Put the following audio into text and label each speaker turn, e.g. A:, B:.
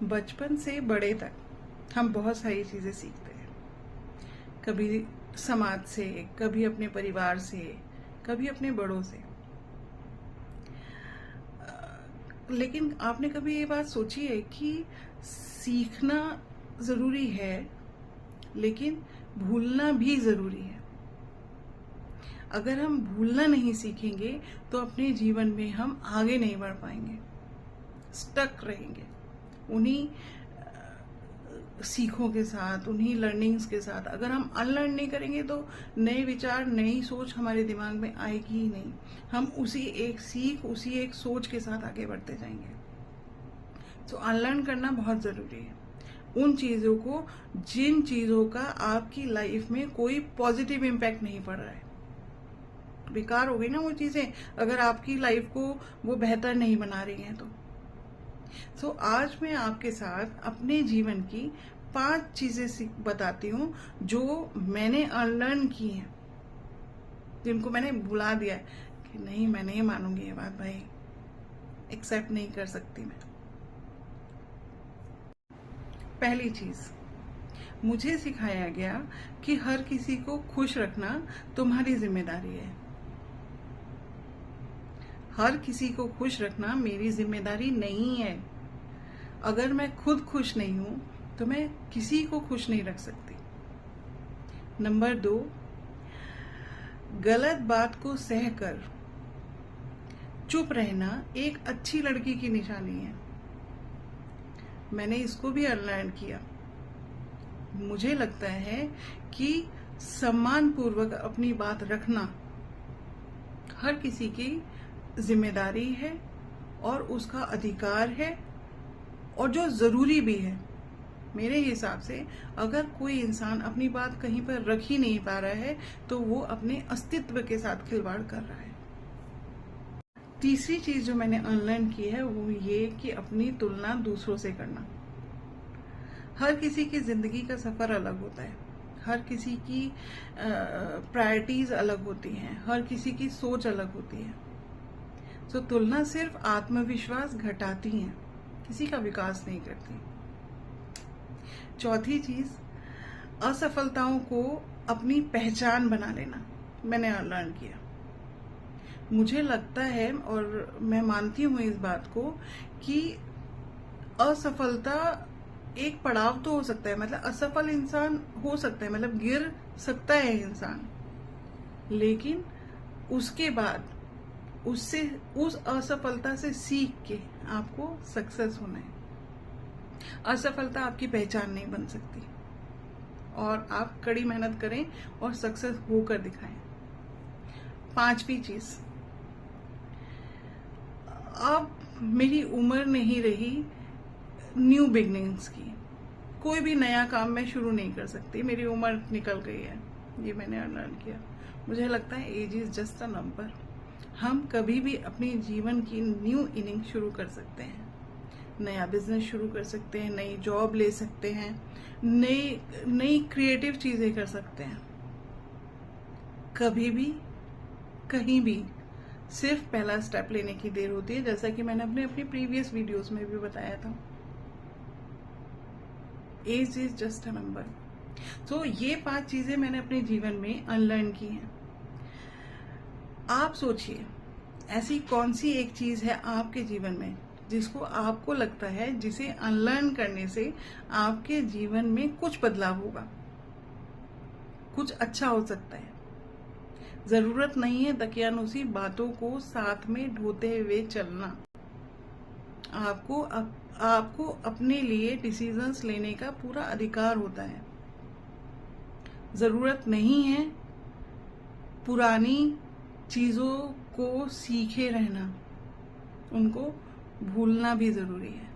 A: बचपन से बड़े तक हम बहुत सारी चीज़ें सीखते हैं। कभी समाज से, कभी अपने परिवार से, कभी अपने बड़ों से। लेकिन आपने कभी ये बात सोची है कि सीखना ज़रूरी है, लेकिन भूलना भी ज़रूरी है। अगर हम भूलना नहीं सीखेंगे तो अपने जीवन में हम आगे नहीं बढ़ पाएंगे, स्टक रहेंगे उन्हीं सीखों के साथ, उन्हीं लर्निंग्स के साथ। अगर हम अनलर्न नहीं करेंगे तो नए विचार, नई सोच हमारे दिमाग में आएगी ही नहीं। हम उसी एक सीख, उसी एक सोच के साथ आगे बढ़ते जाएंगे। तो अनलर्न करना बहुत ज़रूरी है उन चीज़ों को, जिन चीज़ों का आपकी लाइफ में कोई पॉजिटिव इम्पैक्ट नहीं पड़ रहा है। बेकार हो गई ना वो चीज़ें, अगर आपकी लाइफ को वो बेहतर नहीं बना रही हैं तो आज मैं आपके साथ अपने जीवन की 5 चीजें बताती हूँ जो मैंने अनलर्न की हैं, जिनको मैंने भुला दिया है कि नहीं, मैं नहीं मानूंगी ये बात, भाई एक्सेप्ट नहीं कर सकती मैं। पहली चीज, मुझे सिखाया गया कि हर किसी को खुश रखना तुम्हारी जिम्मेदारी है। हर किसी को खुश रखना मेरी जिम्मेदारी नहीं है। अगर मैं खुद खुश नहीं हूं तो मैं किसी को खुश नहीं रख सकती। नंबर 2, गलत बात को सहकर चुप रहना एक अच्छी लड़की की निशानी है। मैंने इसको भी अनलर्न किया। मुझे लगता है कि सम्मान पूर्वक अपनी बात रखना हर किसी की जिम्मेदारी है और उसका अधिकार है, और जो जरूरी भी है। मेरे हिसाब से अगर कोई इंसान अपनी बात कहीं पर रख ही नहीं पा रहा है तो वो अपने अस्तित्व के साथ खिलवाड़ कर रहा है। तीसरी चीज जो मैंने अनलर्न की है वो ये कि अपनी तुलना दूसरों से करना। हर किसी की जिंदगी का सफर अलग होता है, हर किसी की प्रायोरिटीज अलग होती हैं, हर किसी की सोच अलग होती है। तो तुलना सिर्फ आत्मविश्वास घटाती है, किसी का विकास नहीं करती। चौथी चीज, असफलताओं को अपनी पहचान बना लेना मैंने लर्न किया। मुझे लगता है और मैं मानती हूं इस बात को कि असफलता एक पड़ाव तो हो सकता है, मतलब असफल इंसान हो सकता है, मतलब गिर सकता है इंसान, लेकिन उसके बाद उससे, उस असफलता से सीख के आपको सक्सेस होना है। असफलता आपकी पहचान नहीं बन सकती, और आप कड़ी मेहनत करें और सक्सेस होकर दिखाएं। 5वीं चीज, अब मेरी उम्र नहीं रही न्यू बिगनिंग्स की। कोई भी नया काम मैं शुरू नहीं कर सकती, मेरी उम्र निकल गई है, ये मैंने लर्न किया। मुझे लगता है age is just a number. हम कभी भी अपने जीवन की न्यू इनिंग शुरू कर सकते हैं, नया बिजनेस शुरू कर सकते हैं, नई जॉब ले सकते हैं, नई क्रिएटिव चीजें कर सकते हैं। कभी भी, कहीं भी सिर्फ पहला स्टेप लेने की देर होती है, जैसा कि मैंने अपने प्रीवियस वीडियोस में भी बताया था। Age is just a number. तो ये 5 चीजें मैंने अपने जीवन में अनलर्न की हैं। आप सोचिए, ऐसी कौन सी एक चीज है आपके जीवन में जिसको आपको लगता है जिसे अनलर्न करने से आपके जीवन में कुछ बदलाव होगा, कुछ अच्छा हो सकता है। जरूरत नहीं है दकियानुसी बातों को साथ में ढोते हुए चलना। आपको अपने लिए डिसीजंस लेने का पूरा अधिकार होता है। जरूरत नहीं है पुरानी चीजों को सीखे रहना, उनको भूलना भी जरूरी है।